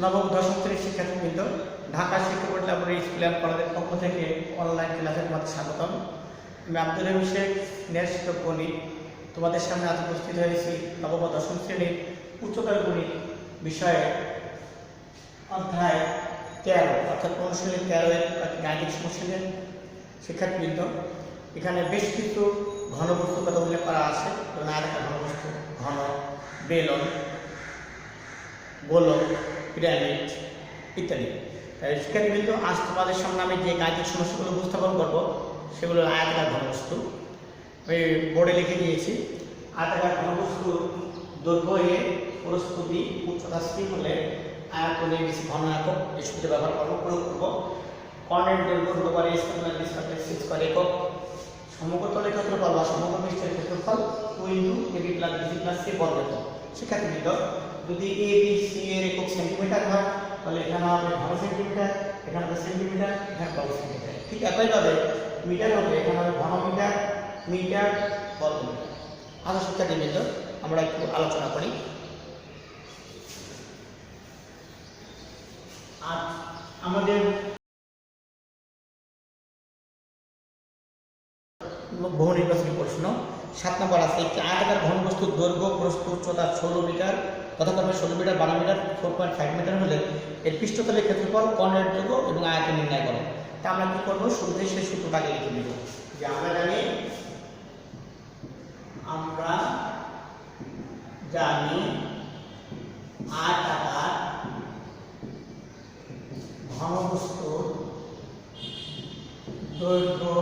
নবম দশম শ্রেণীর শিক্ষার্থীবৃন্দ, ঢাকা শিক্ষা বোর্ড লাইব্রেরি স্কুল অ্যান্ড কলেজের পক্ষ থেকে অনলাইন ক্লাসের মধ্যে স্বাগতম। আমি আব্দুল রহিম শেখ, সিনিয়র শিক্ষক গণিত। তোমাদের সামনে আজ উপস্থিত হয়েছি নবম ও দশম শ্রেণীর উচ্চতর গণিত বিষয়ে অধ্যায় 13 অর্থাৎ অনুশীলনী 13-এর গাণিতিক সমস্যা নিয়ে। শিক্ষার্থীবৃন্দ, এখানে বেশ কিছু ঘনবস্তুর কথা উল্লেখ করা আছে। যেমন আরেকটা ঘনবস্তু ঘন, বেলন, গোলক, পিরামিড ইত্যাদি। শিক্ষার্থীবৃন্দ, আজ তোমাদের সামনে আমি যে গাণিতিক সমস্যাগুলো উপস্থাপন করব সেগুলো আয়তাকার ঘনবস্তু। আমি বোর্ডে লিখে দিয়েছি। আয়তাকার ঘনবস্তুর দৈর্ঘ্য এ, প্রস্থ বি, উচ্চতা সি হলে আয়তন এ বেশি ঘন একক এই সূত্র ব্যবহার করবো, প্রয়োগ করবো। কর্ণের দৈর্ঘ্য হতে পারে স্কয়ার একক। সমগ্রতলের ক্ষেত্রফল বা সমগ্র পৃষ্ঠের ক্ষেত্রফল 2 × ab + bc + c বর্গ একক। শিক্ষার্থীবৃন্দ, যদি এ বি সি এর একক সেন্টিমিটার হয় তাহলে এখানে হবে ঘন সেন্টিমিটার, এখানে হবে সেন্টিমিটার, এখানে বর্গ সেন্টিমিটার। ঠিক একইভাবে মিটার হবে, এখানে হবে ঘন মিটার, মিটার, বর্গ মিটার। আচ্ছা শিক্ষার্থীবৃন্দ, আমরা একটু আলোচনা করি। আর আমাদের বহু নির্বাচনী প্রশ্ন 7 নম্বর আছে, একটি আয়তাকার ঘনবস্তুর দৈর্ঘ্য, প্রস্থ, উচ্চতা 16 মিটার, যথাক্রমে 16 মিটার, 12 মিটার, 4.5 মিটার হলে এর পৃষ্ঠতলের ক্ষেত্রফল, কর্ণের দৈর্ঘ্য এবং আয়তন নির্ণয় করো। তা আমরা কি করবো? শুরুতেই সেই সূত্রটাকে লিখে নেব যে আমরা জানি আয়তাকার ঘনবস্তুর দৈর্ঘ্য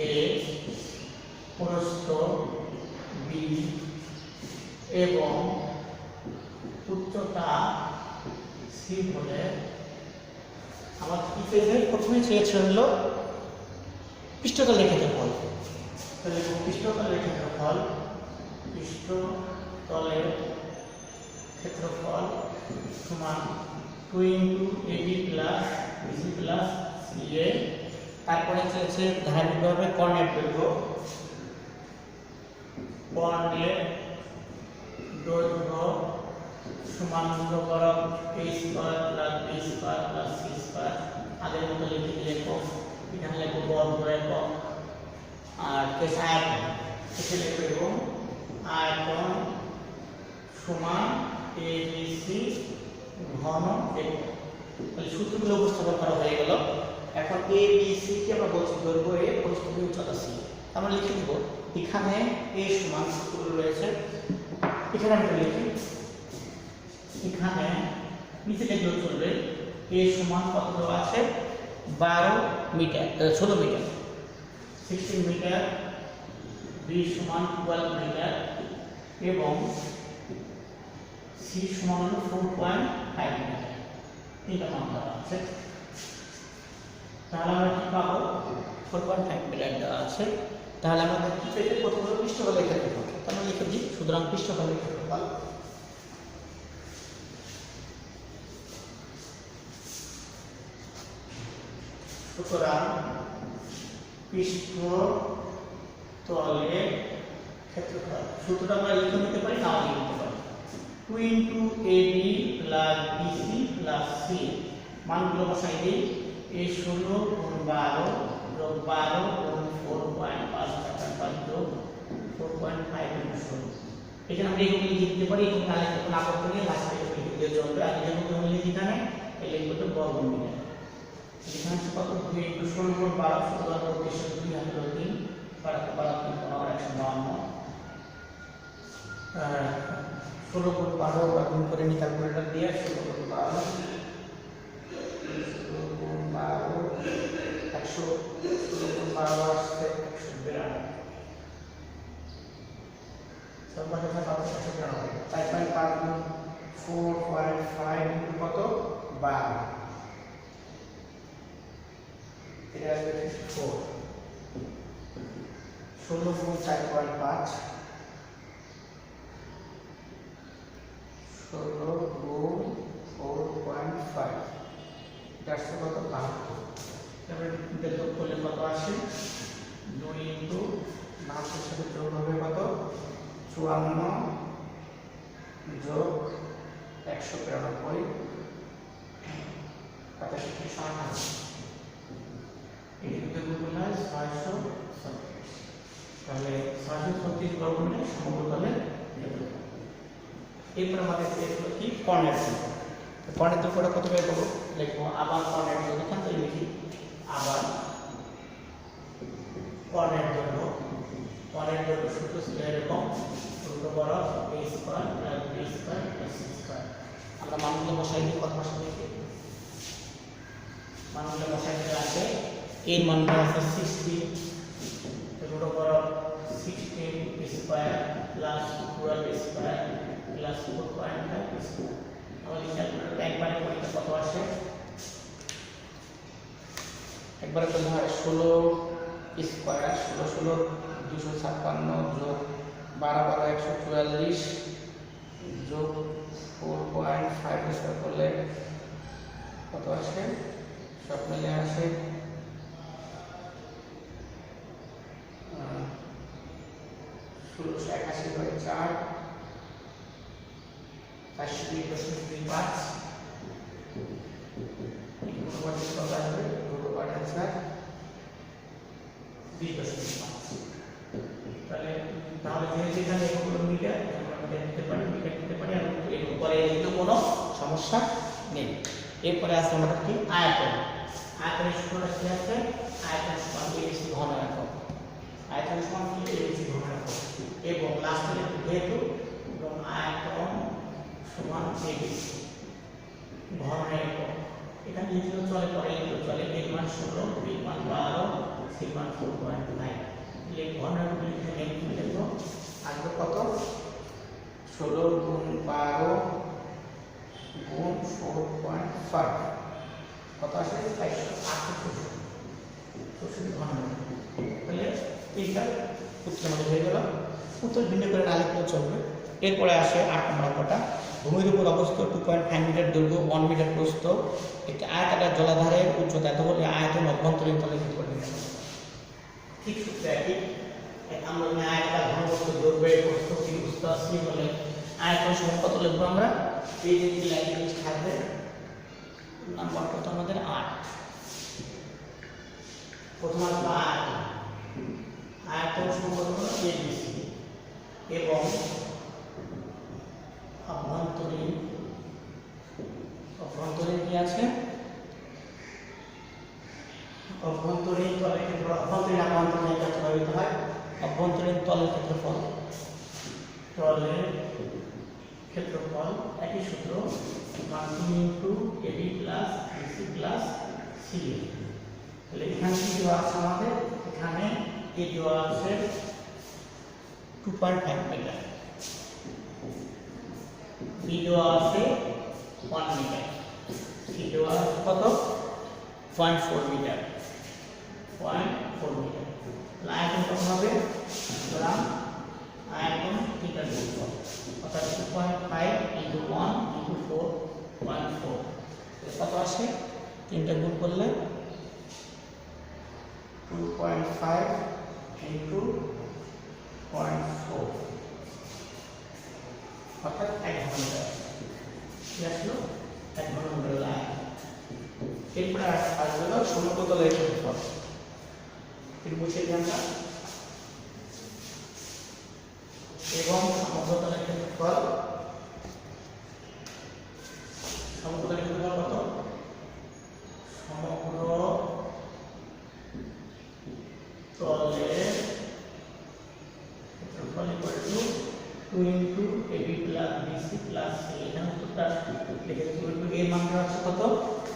এ, প্রস্থ বি এবং উচ্চতা সি হলে আমার কি পেজে প্রথমে চেয়েছে হলো পৃষ্ঠতলের ক্ষেত্রফল। তাহলে পৃষ্ঠতলের ক্ষেত্রফল সমান 2 × ab + bc + ca। তারপরে চেয়েছে ধারাবাহিকভাবে কর্ণের দৈর্ঘ্য সমান মূল্য করো a² + b² + c²। আগের মতো লিখে দিলে একক, এখানে লিখবো বর্গ একক। আর আয়তন এখানে লিখবো আয়তন সমান abc ঘন একক। তাহলে সূত্রগুলো উপস্থাপন করা হয়ে গেল। এখন এ বি সি কে আমরা বলছি দৈর্ঘ্য এ, প্রস্থ বি, উচ্চতা সি। আমরা লিখে দিব এখানে এ সমান সূত্রগুলো রয়েছে, এখানে আমরা লিখি, এখানে নিচে লিখলেও চলবে। এ সমান কত দেওয়া আছে? 12 মিটার, 16 মিটার, 16 মিটার, বি সমান 12 মিটার এবং সি সমান 4.5 মিটার। তিনটা মান দেওয়া আছে। তাহলে আমরা কি পাবো? 4.5 মিটার দেওয়া আছে। তাহলে আমাদের কি পেতে? প্রথম হলো পৃষ্ঠতলের ক্ষেত্রফল। আমরা লিখে দিই সুতরাং পৃষ্ঠতলের ক্ষেত্রফল সূত্রটা আমরা লিখে নিতে পারি, নাও লিখে নিতে পারি। 2 × ab + bc + c মানগুলো বসাই দিই। a 16 × 12 + 12 × 4.5 4.5 × 16। এখানে আমরা এগুলো লিখে দিতে পারি। এবং তাহলে যখন আপত্তি নিয়ে লাস্টে লিখে দিতে চলবে। আর যেমন তুমি লিখি এখানে এই লিখবো বর্গ মিটার। এখানে কত? 2 × 16 × 12 16 × 2 হাতে 3 12 × 12 3 152। 16 × 12 গুণ করে নি ক্যালকুলেটর দিয়ে 16 × 12 আসছে 192। সবার কাছে 192। 4.5 × 4.5 কত? 12। এটা আসবে 4। 16 × 4.5 16 × 4.5 400 কত? 72। তারপরে যোগ করলে কত আসে? 2 × 900 সাথে যোগ হবে কত? 54 যোগ 193 85 সমান এটি দুটো গুণ করলে হয় 636, তাহলে 636 বর্গমূলে সমগ্র তলের ক্ষেত্রফল। এরপর আমাদের পেয়ে গেল কি কর্ণের জন্য। কর্ণের জন্য কত বের করবো লিখবো, আবার কর্ণের জন্য এখান থেকে লিখি, আবার কর্ণের জন্য সূত্র ছিল এরকম √a² + b² + c²। আমরা মানগুলো বসাই দিই, কত বসাই দিই, মানগুলো বসাই দিলে আছে এর মানটা আছে 60 √16 b² + 12a² + 4.5 আমাদের ক্যালকুলেটর একবারে পরীক্ষা কত আসে, একবারে করলে হয় 16 স্কয়ার 16 256 যোগ 12 144 যোগ 4.5 স্কয়ার করলে কত আসে, সব মিলে আসে 1681/4 402.25 তাহলে যেহেতু এখানে এগুলো মিটার আমরা নিতে পারি আর এর উপরে কিন্তু কোনো সমস্যা নেই। এরপরে আছে আমাদের কি আয়তন। আয়তনের সূত্রটা কি আছে, আয়তন সমান ABC ঘন একক, আয়তন সমান কি ABC ঘন একক, এবং লাস্টে যেহেতু এবং আয়তন সমান ABC ঘন একক, এখানে লিখলেও চলে, পরে লিখলেও চলে। এর মান 16, বির মান 12, সির মান 4.9। এই ঘন একক লিখে লিখবো আসবে কত, 16 গুণ 12 গুণ 4.5 কত আসে 468 ঘন একক। তাহলে এইটা উত্তর আমাদের হয়ে গেল। উত্তর ভিন্ন করে না লিখলেও চলবে। এরপরে আসে 8 নম্বর অঙ্কটা। ভূমির উপর অবস্থিত 2.5 মিটার দৈর্ঘ্য 1 মিটার প্রস্থ একটি আয়তাকার জলাধারের উচ্চতা এত হলে আয়তন অভ্যন্তরীণ তলের ক্ষেত্রফল নির্ণয়। ঠিক সূত্র একই। আমরা আয়তাকার ঘনবস্তু দৈর্ঘ্যের প্রস্থ কি বুঝতে পারছি বলে আয়তন সমান কত লিখবো আমরা, এই যে লাইন থাকবে নাম্বার কত আমাদের 8। প্রথম আসবে আয়তন সমান হলো ABC এবং অভ্যন্তরীণ কি আছে, অভ্যন্তরীণ তলের ক্ষেত্রফল, অভ্যন্তরীণ আভ্যন্তরীণ একটা ব্যবহৃত হয়। অভ্যন্তরীণ তলের ক্ষেত্রফল, একই সূত্র 1 AB + BC + CA। তাহলে এখানে কি দেওয়া আছে আমাদের, এখানে কি দেওয়া আছে 2.5 মিটার, বি দেওয়া আছে 1 মিটার, সি দেওয়া আছে কত 0.4 মিটার, 0.4 মিটার। আয়তন কত হবে, সুতরাং আয়তন থিটার গুণফল অর্থাৎ 2.5 × 1 × 4 0.4 কত আসে, তিনটা গুণ করলে 2.5 × 0.4 অর্থাৎ 1 ঘনমিটার। কি আসলো 1 ঘনমিটার আয়তন। এরপরে আসবে সমগ্র তলের ক্ষেত্রফল, এর মুছে দিই আমরা, এবং সমগ্র তলের ক্ষেত্রফল কত, সমগ্র তলের ক্ষেত্রফল 2 × AB + BC + CA। এখানে উত্তরটা লিখে দিই, এর মানটা হচ্ছে কত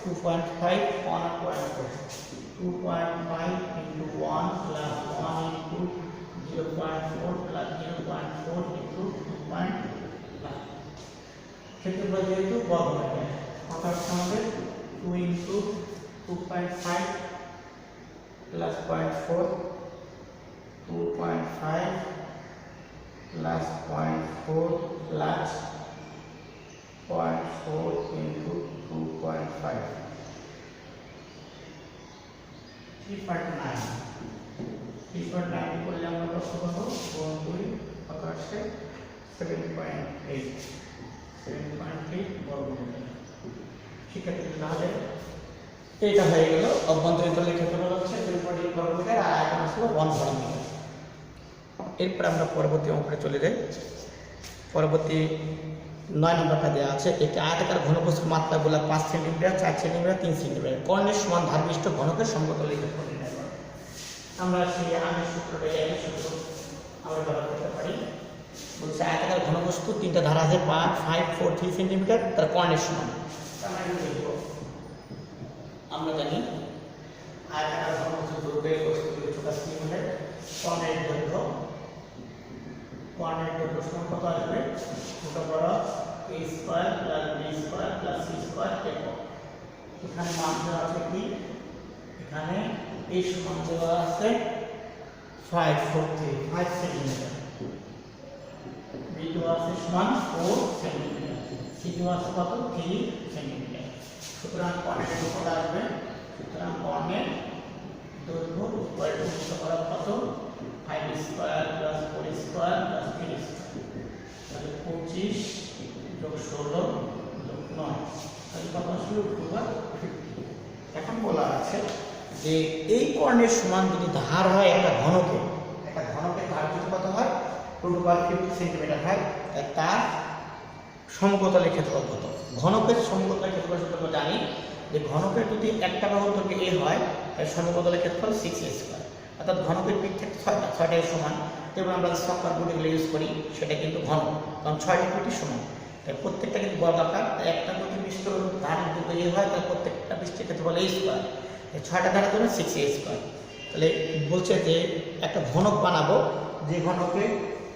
2.5 1.4, 2.5 × 1 + 1 × 0.4 + 0.4 × 2.5 ক্ষেত্রফল যেহেতু বর্গমিটার অর্থাৎ আমাদের 2 × 2.5 + 0.4 2.5 + 0.4 + 0.4 × 2.5 3.9 করলে আমরা কত পাবো, 2 কত আসছে 7.8 বর্গমিটার। শিক্ষার্থী তাহলে এইটা হয়ে গেল অভ্যন্তরীণ তলের ক্ষেত্রফল হচ্ছে 3.8 বর্গ মিটার আর আয়তন ছিল 1 বর্গ মিটার। এরপর আমরা পরবর্তী অঙ্কটা চলে যাই। পরবর্তী 9 নম্বরটা দেওয়া আছে একটি আয়তাকার ঘনবস্তুর মাত্রা বলা 5 সেন্টিমিটার 4 সেন্টিমিটার 3 সেন্টিমিটার কর্ণের সমান ধারবিষ্ট ঘনকের সমতলের ক্ষেত্রফল নির্ণয় করো। আমরা সেই আগের সূত্রটা একই সূত্র আমরা ব্যবহার করতে পারি। বলছে আয়তাকার ঘনবস্তু তিনটা ধার আছে 5, 5, 4, 3 সেন্টিমিটার তার কর্ণের সমান। আমরা কি লিখব? আমরা জানি আয়তাকার ঘনবস্তু দৈর্ঘ্যের বস্তুগুলো ছোট সেন্টিমিটার কর্ণের দৈর্ঘ্য সমান কত আসবে? ছোট বড় a square plus b square plus c square একক। এখানে মান দেওয়া আছে কি? এখানে a সমান দেওয়া আছে 5 সেন্টিমিটার, b দেওয়া আছে সমান 4 সেন্টিমিটার, c দেওয়া আছে কত? 3 সেন্টিমিটার। সুতরাং কর্ণের দৈর্ঘ্য আসবে, সুতরাং কর্ণের দৈর্ঘ্য স্কয়ার রুট করা কত? 5 square plus 4 square plus 3 square, তাহলে 25 যোগ 16 যোগ 9, তাহলে কত আসলে √50। এখন বলা আছে যে এই কর্ণের সমান যদি ধার হয় একটা ঘনকের ধার যদি কত হয়? √50 সেন্টিমিটার হয়, তার সমতলের ক্ষেত্রফল কত? ঘনকের সমতলের ক্ষেত্রফল সূত্র আমরা জানি যে ঘনকের যদি একটা বাহুর দৈর্ঘ্য a হয় তার সমতলের ক্ষেত্রফল 6a স্কয়ার, অর্থাৎ ঘনকের পিঠ থেকে 6টা সমান। যেমন আমরা সকার গুলিগুলো ইউজ করি সেটা কিন্তু ঘন, কারণ 6টি পিঠই সমান, তাই প্রত্যেকটা কিন্তু বর্গাকার। একটা যদি বিশিষ্ট ধারের দৈর্ঘ্য a হয় তার প্রত্যেকটা পৃষ্ঠের ক্ষেত্রফল a স্কয়ার, 6টা ধারের জন্য 6a স্কয়ার। তাহলে বলছে যে একটা ঘনক বানাবো যে ঘনকে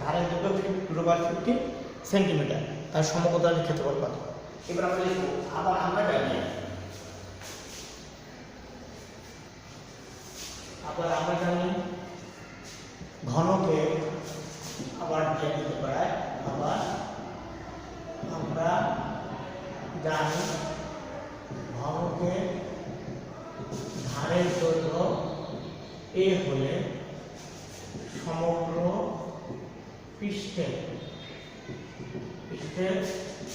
ধারের দৈর্ঘ্য √50 সেন্টিমিটার, তার সমতলের ক্ষেত্রফল কত? এবার আমরা লিখব। আবার আমরা জানি ঘনকে আবার দিয়ে দিতে পারে। আবার আমরা জানি ঘনকে ধারের দৈর্ঘ্য a হলে সমগ্র পৃষ্ঠের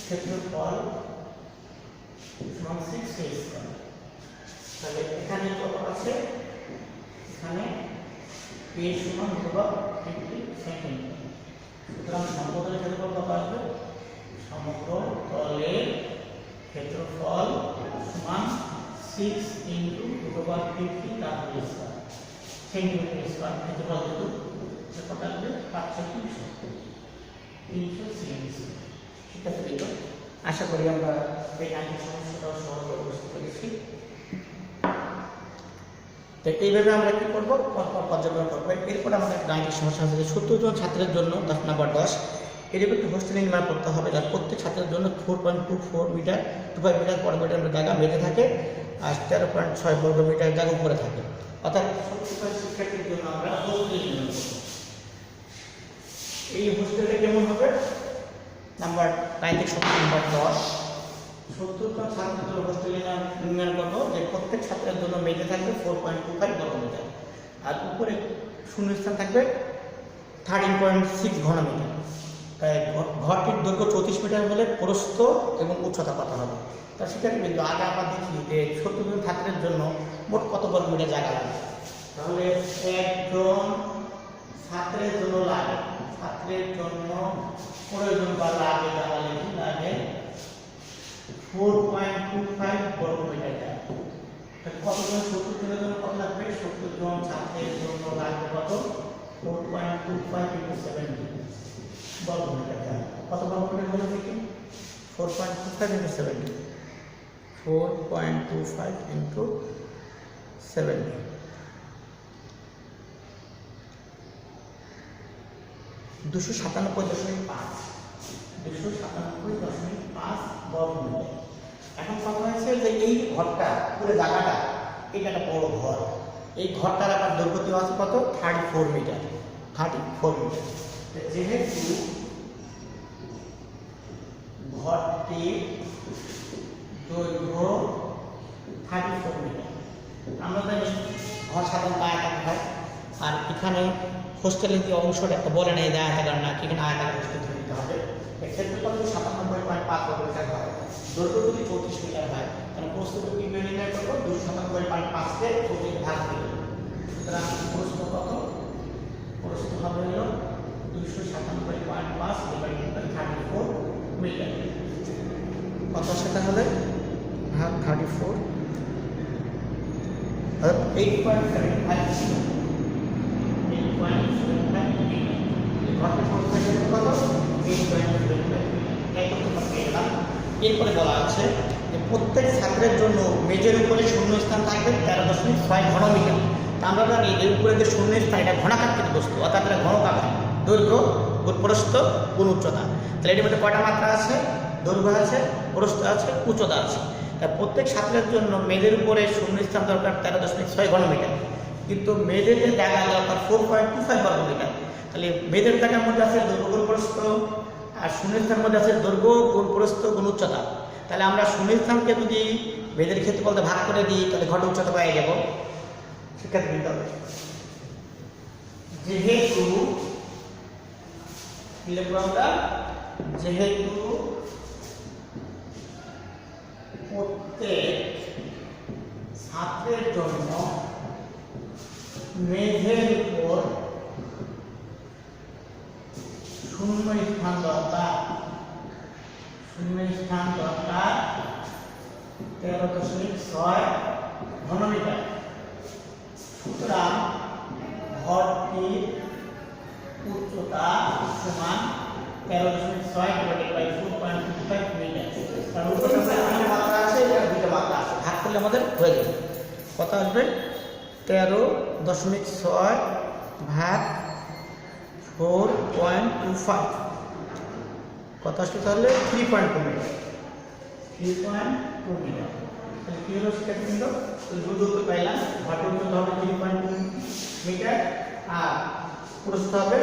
ক্ষেত্রফল সমান 6a স্কয়ার। তাহলে এখানে কত আছে? এখানে a সমান √50 সেন্টিমিটার। সুতরাং সমতলের ক্ষেত্রফল কত আসবে? সমগ্র তলের ক্ষেত্রফল সমান 6 × √50 তার হোল স্কয়ার সেন্টিমিটার স্কয়ার। ক্ষেত্রফল কত আসবে? 300 ঠিক আছে। আশা করি আমরা এই গাণিতিক সমস্যাটাও সহজে বুঝতে পেরেছি। তো এইভাবে আমরা কি করব? পর্যালোচনা করবো। এরপর আমাদের গাণিতিক সমস্যা আছে 70 জন ছাত্রের জন্য 10 নম্বর 10 এর একটি হোস্টেল নির্মাণ করতে হবে, যার প্রত্যেক ছাত্রের জন্য 4.25 মিটার 25 মিটার বর্গ মিটার জায়গা বেঁধে থাকে আর 13.6 বর্গ মিটার জায়গা উপরে থাকে। অর্থাৎ 70 শিক্ষার্থীর জন্য আমরা হোস্টেল নির্মাণ করব। এই হোস্টেলটা কেমন হবে? নাম্বার গাণিতিক সমস্যা নম্বর 10 70 জন ছাত্রের জন্য হোস্টেল নির্মাণ করবো, যে প্রত্যেক ছাত্রের জন্য মেঝে থাকবে 4.25 বর্গ মিটার আর উপরে শূন্যস্থান থাকবে 13.6 ঘন মিটার। তাই ঘরটির দৈর্ঘ্য 34 মিটার হলে প্রস্থ এবং উচ্চতা কত হবে? তা সেখানে কিন্তু আগে আমরা দেখি যে 70 জন ছাত্রের জন্য মোট কত বর্গ মিটার জায়গা লাগে। তাহলে একজন ছাত্রের জন্য প্রয়োজন বা লাগে লাগে 4.25 বর্গ মিটার জায়গা। কতজন 70 জনের জন্য কত লাগবে? 70 জন ছাত্রের জন্য লাগবে কত? 4.25 × 70 বর্গ মিটার জায়গা। কত বর্গ মিটার হলো দেখি? 4.25 × 70 4.25 × 70 297.5 বর্গ মিটার। এখন কথা হয়েছে যে এই ঘরটা পুরো জায়গাটা এটা একটা বড় ঘর, এই ঘরটার আবার দৈর্ঘ্য দেওয়া আছে কত? 34 মিটার। যেহেতু ঘরটির দৈর্ঘ্য 34 মিটার, আমরা জানি ঘর সাধারণত আয়তাকার হয়, আর এখানে হোস্টেলের যে অংশটা একটা বলে নেই যে আয়তাকার না, এখানে আয়তাকার হোস্টেল দিতে হবে। এক্ষেত্রে কত? 97.5 বর্গ মিটার হয়। দৈর্ঘ্য যদি 34 মিটার হয় তাহলে প্রস্থ কিভাবে নির্ণয় করবো? 297.5 কে 34 ভাগ দেব। সুতরাং প্রস্থ কত? প্রস্থ হবে হলো 297.5 ডিভাইডেড বাই 34 মিটার। কত সেটা হলে ভাগ 34 8.75 ছিল। 8.75 মিটার। ঘরটা প্রস্থ কত? 8.75 মিটার। এই তো তোমরা পেয়ে গেলাম। এরপরে বলা আছে যে প্রত্যেক ছাত্রের জন্য মেজের উপরে শূন্য স্থান থাকবে 13.6 ঘন মিটার। তা আমরা জানি এর উপরে যে শূন্য স্থান এটা ঘনাকাকৃতি বস্তু, অর্থাৎ এটা ঘনক আকার। দৈর্ঘ্য গুণ প্রস্থ গুণ উচ্চতা। তাহলে এটির মধ্যে কয়টা মাত্রা আছে? দৈর্ঘ্য আছে, প্রস্থ আছে, উচ্চতা আছে। তা প্রত্যেক ছাত্রের জন্য মেজের উপরে শূন্য স্থান দরকার 13.6 ঘন মিটার, কিন্তু মেজের যে জায়গা দরকার 4.25 বর্গ মিটার। তাহলে মেজের জায়গার মধ্যে আছে দৈর্ঘ্য গুণ প্রস্থ, আর শূন্যস্থানের মধ্যে আছে দৈর্ঘ্য গুণ প্রস্থ গুণ উচ্চতা। তাহলে আমরা শূন্যস্থানকে যদি বেদের ক্ষেত্রে বলতে ভাগ করে দিই তাহলে ঘট উচ্চতা পেয়ে যাব। শিক্ষার্থীবৃন্দ, যেহেতু প্রত্যেক ছাত্রের জন্য মেঝের উপর শূন্য স্থান দরকার 13.6 ঘনমিটার। সুতরাং ঘরটির উচ্চতা সমান 13.6 ডিভাইডেড বাই 4.25 মিটার। কারণ উপরে তিনটা মাত্রা আছে, এটা দুইটা মাত্রা আছে, ভাগ করলে আমাদের হয়ে যাবে। কত আসবে? 13.6 ভাগ 4.25 কত আসলে? তাহলে 3.2 মিটার। 3.2 মিটার। তাহলে কি হলো শিক্ষার্থীবৃন্দ? দুটো উত্তর পাইলাম। ঘটের উচ্চতা হবে 3.2 মিটার আর প্রস্থ হবে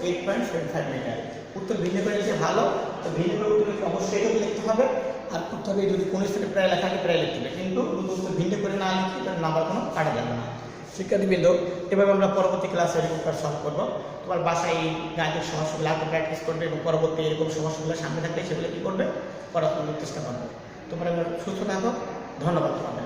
8.75 মিটার। উত্তর ভিন্ন করে লিখে ভালো, তো ভিন্ন করে উত্তর অবশ্যই এটা লিখতে হবে। আর করতে হবে যদি কোনো স্থানে প্রায় লেখা থাকে প্রায় লিখতে হবে, কিন্তু দুটো উত্তর ভিন্ন করে না লিখে তার নাম্বার কোনো কাটা যাবে না। শিক্ষার্থীবৃন্দ, এভাবে আমরা পরবর্তী ক্লাসে রিপোর্ট সলভ করবো। তোমার বাসায় এই গাণিতিক সমস্যাগুলো আগে প্র্যাকটিস করবে এবং পরবর্তী এরকম সমস্যাগুলো সামনে থাকলে সেগুলো কী করবে? পড়াশোনার চেষ্টা করবে। তোমরা সুস্থ থাকো। ধন্যবাদ তোমাদের।